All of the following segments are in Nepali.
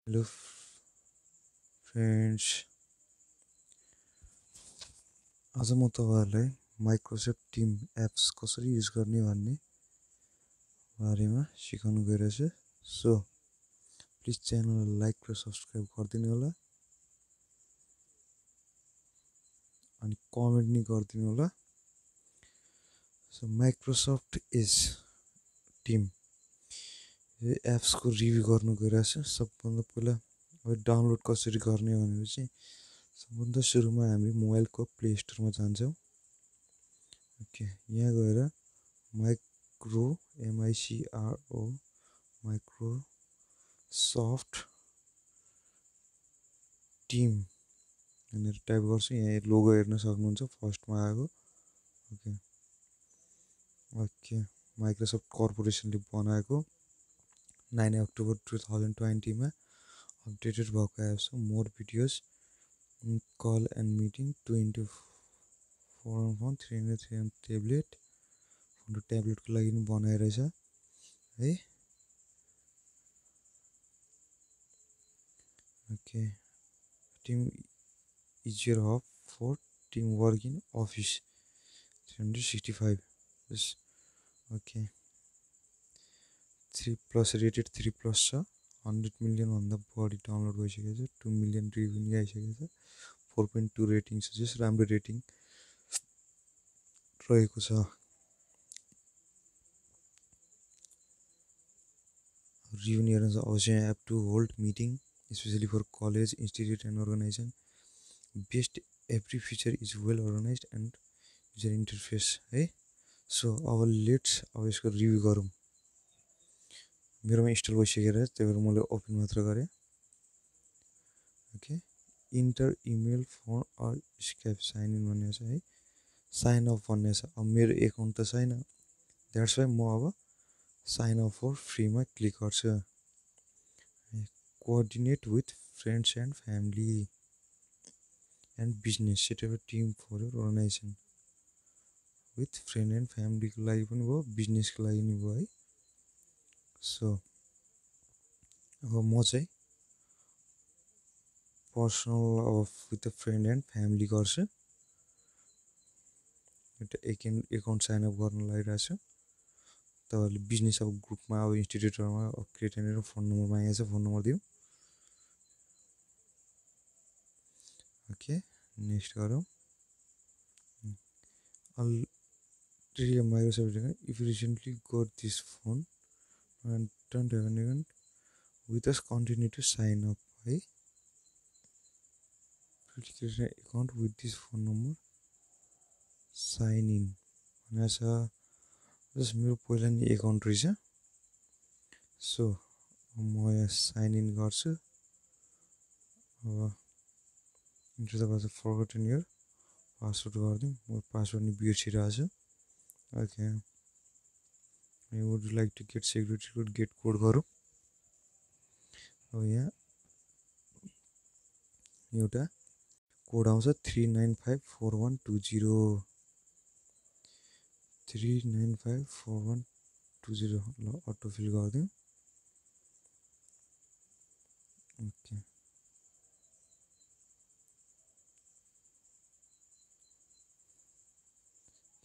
Hello friends, आज म तपाईहरुलाई माइक्रोसफ्ट टिम एप्स कसरी युज गर्ने भन्ने बारेमा सिकाउन गइरहेछु। सो प्लिज च्यानललाई लाइक र सब्स्क्राइब गरिदिनु होला अनि कमेन्ट नि गरिदिनु होला। सो माइक्रोसफ्ट इज टिम यो एप्स को रिभ्यू गर्न गइरहेछु। सबभन्दा पहिला अब डाउनलोड कसरी गर्ने भनेपछि सबभन्दा सुरुमा हामी मोबाइलको प्ले स्टोरमा जान्छौं। ओके, यहाँ गएर माइक्रो MICRO माइक्रोसफ्ट टिम भनेर टाइप गर्छु। यहाँ लोगो हेर्न सक्नुहुन्छ फर्स्टमा आएको। ओके ओके माइक्रोसफ्ट कर्पोरेसनले बनाएको 9 अक्टोबर 2020 मा अपडेटेड भएको एप्स हो। More videos call and meeting 2x4 phone 303 tablet ट्याब्लेटको लागि पनि बनाइरहेछ है। Okay team is your hub for team work in office 365 yes. Okay 3+ rated 3+ छ। 100 मिलियन भन्दा बढी डाउनलोड भइसकेको छ। 2 मिलियन रिभ्यू नि आइसकेको छ। 4.2 रेटिङ छ, जस राम्रो रेटिङ रहेको छ। रिभ्यू नि हेर्नु अवश्य। App to hold meeting specially for college institute and organisation. Best every feature is well organised and user interface है। सो अब लेट्स अब यसको रिभ्यू गरौँ। मेरोमा इन्स्टल भइसकेको छ, त्यही भएर मैले ओपन मात्र गरे। Okay enter email phone or Skype sign in भन्ने छ है। साइन अप भन्ने छ। अब मेरो एकाउन्ट त छैन, द्याट्स वाइ म अब साइन अप फर फ्रीमा क्लिक गर्छु। Coordinate with friends and family and business set up team for your organisation. With friend and फ्यामिलीको लागि पनि भयो, बिजनेसको लागि पनि भयो है। सो अब म चाहिँ पर्सनल अब विथ फ्रेन्ड एन्ड फ्यामिली गर्छु। एउटा एकाउन्ट साइन अप गर्न लागिरहेको छु। तपाईहरुले बिजनेस अब ग्रुपमा अब इन्स्टिट्युटहरुमा क्रिएट गरेर फोन नम्बर मागेको छ, फोन नम्बर दिऊ। ओके नेक्स्ट गरौँ। Already Microsoft if you recently got this phone and don't have an account with us, continue to sign up है। account with this phone number sign in भनेको छ। जस मेरो पहिला नि एकाउन्ट रहेछ। सो म यहाँ साइन इन गर्छु। अब enter the password forgotten your password गरिदिउँ। म पासवर्ड नि बिर्सिरहेको छु। Okay I would like to get security code, get code गरौँ। अब यहाँ एउटा कोड आउँछ 3954120 3954120 ल अटो फिल गरिदिउँ। ओके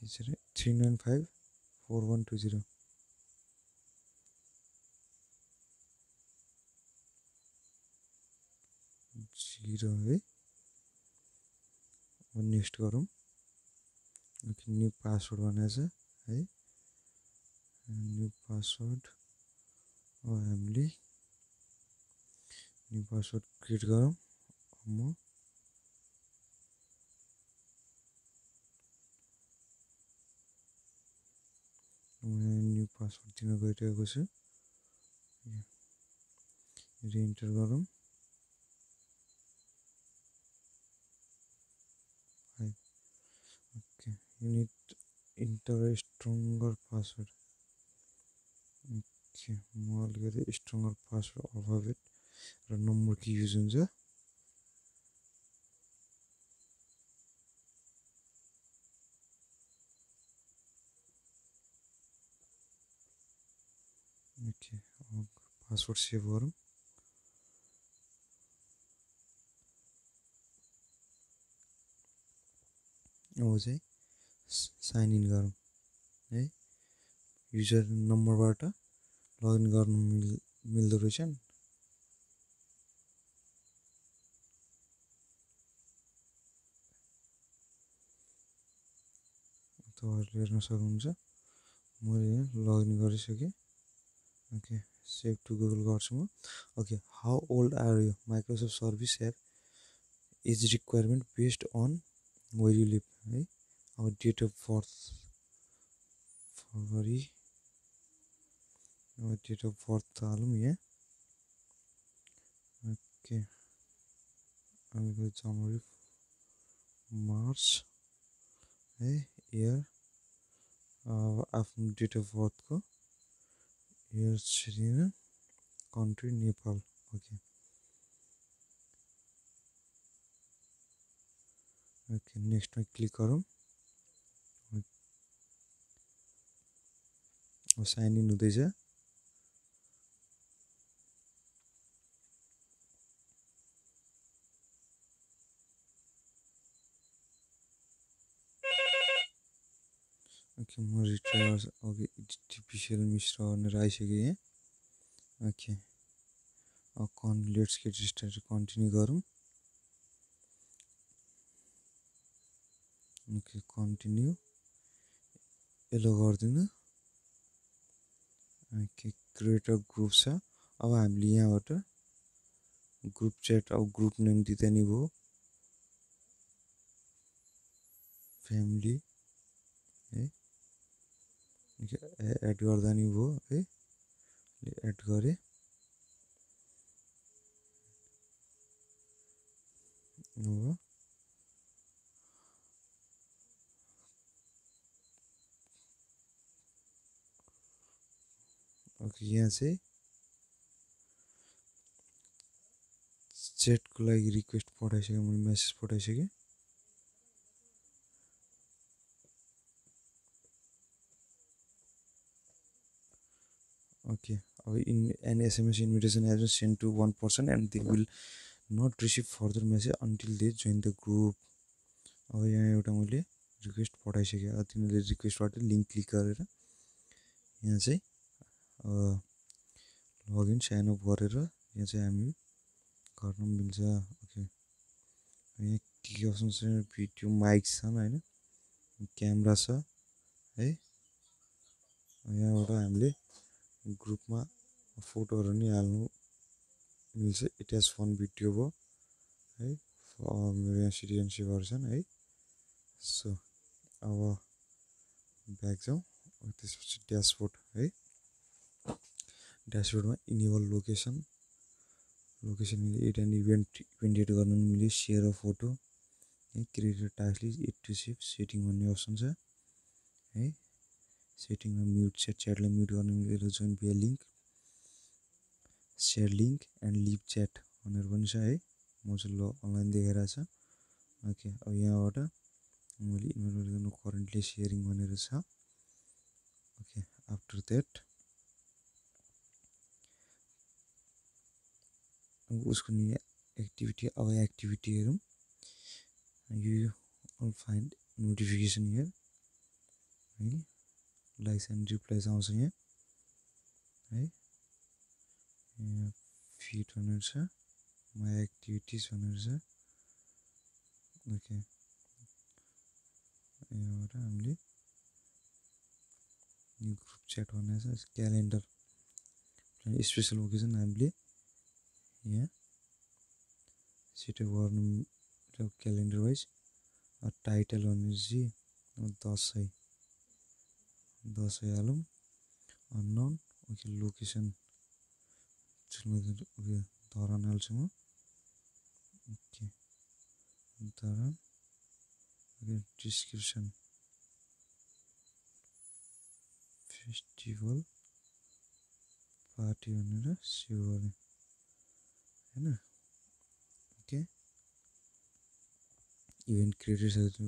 यसरी 3954120 है। अब नेक्स्ट गरौँ। ओके न्यू पासवर्ड भनेको छ है। न्यू पासवर्ड अब हामीले न्यू पासवर्ड क्रिएट गरौँ। म न्यू पासवर्ड दिन गइरहेको छु। इन्टर गरौँ। Okay you need enter a stronger password. Okay म अलिकति स्ट्रङ्गर पासवर्ड अल्फाबेट र नम्बर की युज हुन्छ। ओके अब पासवर्ड सेभ गरौँ। अब चाहिँ साइन इन गरौँ है। युजर नम्बरबाट लगइन गर्नु मिल्दो रहेछ नि। तपाईँहरूले हेर्न सक्नुहुन्छ मैले लगइन गरिसकेँ। ओके सेभ टु गुगल गर्छु म। Okay how old are you Microsoft service app age requirement based on where you live है। अब डेट अफ बर्थ फरवरी, अब डेट अफ बर्थ हालौँ यहाँ। ओके अहिलेको जनवरी मार्च है इयर, आफ्नो डेट अफ बर्थको इयर छिरिन, कन्ट्री नेपाल। ओके ओके नेक्स्टमा क्लिक गरौँ। अब साइन इन हुँदैछ। ओके म रिट्राई ओके टिपिसियल मिश्र भनेर आइसक्यो यहाँ। ओके अब लेट्स गेट स्टार्टेड कन्टिन्यू गरौँ। ओके कन्टिन्यू एलो गरिदिनु। ओके क्रिएट अ ग्रुप छ। अब हामीले यहाँबाट ग्रुप च्याट अब ग्रुप नेम दिँदा नि भयो, फ्यामिली है। एड गर्दा नि भयो है, एड गरेँ। अब ओके यहाँ चाहिँ च्याटको लागि रिक्वेस्ट पठाइसकेँ, मैले मेसेज पठाइसकेँ। ओके अब an SMS invitation has been sent to 1 person and they will not receive further message until they join the group. अब यहाँ एउटा मैले रिक्वेस्ट पठाइसकेँ। अब तिमीले रिक्वेस्टबाट लिङ्क क्लिक गरेर यहाँ चाहिँ लगइन साइन अप गरेर यहाँ चाहिँ हामी गर्न मिल्छ। ओके यहाँ के अप्सन छ, भिडियो माइक छन् होइन, क्यामेरा छ है। यहाँबाट हामीले ग्रुपमा फोटोहरू नि हाल्नु मिल्छ। एट्याच फोन भिडियो भयो है। मेरो यहाँ सिटिजनसिपहरू छन् है। सो अब ब्याक जाउँ। त्यसपछि ड्यासबोर्ड है। ड्यासबोर्डमा enable location add and event add गर्नु मिल्यो। सेयर अ फोटो है, created task list, add to save, setting भन्ने अप्सन छ है। सेटिङमा म्युट च्याटलाई म्युट गर्नु मिल्यो। Join via link, share link and leave chat भनेर पनि छ है। म चाहिँ अनलाइन देखाइरहेको छ। ओके अब यहाँबाट मैले इन्भर्ट गर्नु करेन्टली सेयरिङ भनेर छ। ओके आफ्टर द्याट उसको नि एक्टिभिटी। अब एक्टिभिटी हेरौँ। You'll find notification here है। लाइक्स एन्ड रिप्लाइज आउँछ यहाँ है। यहाँ फिड भनेर छ, माई एक्टिभिटिज भनेर छ। ओके यहाँबाट हामीले ग्रुप च्याट भनेर छ, क्यालेन्डर स्पेसल ओकेजन हामीले यहाँ सेटअप गर्नु क्यालेन्डर वाइज। टाइटल भनेर चाहिँ दसैँ हालौँ। अननोन ओके लोकेसन धरान हाल्छु म। Okay Dharan. Okay description festival party भनेर सेभ गरेँ होइन। ओके इभेन्ट क्रिएटर्सहरू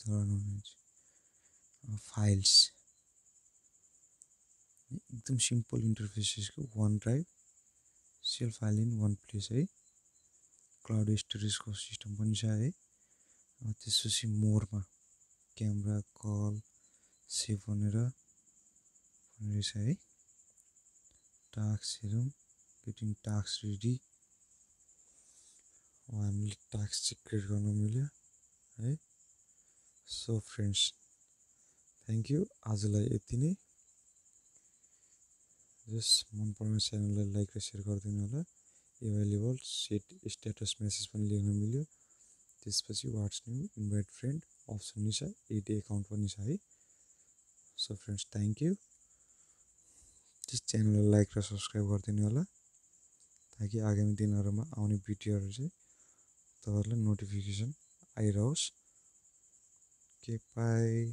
धरान हुनुहुन्छ। फाइल्स एकदम सिम्पल इन्टरफेसेसको OneDrive, sell file in one place है। क्लाउड स्टोरेजको सिस्टम पनि छ है। त्यसपछि मोरमा क्यामेरा कल सेभ भनेर भनेर है टास्क हेरौँ गेटिङ टास्क रेडी हामीले टास्क चाहिँ क्रिएट गर्न मिल्यो है सो फ्रेन्ड्स थ्याङ्क यू आजलाई यति नै जस्ट मन पर्ने च्यानललाई लाइक र सेयर गरिदिनु होला एभाइलेबल स्ट्याटस मेसेज पनि लेख्न मिल्यो त्यसपछि what's new invite friend option नि छ एड एकाउन्ट पनि छ है सो फ्रेन्ड्स थ्याङ्क यू त्यस च्यानललाई लाइक र सब्सक्राइब गरिदिनु होला ताकि आगामी दिनहरूमा आउने भिडियोहरू चाहिँ तपाईँहरूलाई नोटिफिकेसन आइरहोस् के बाई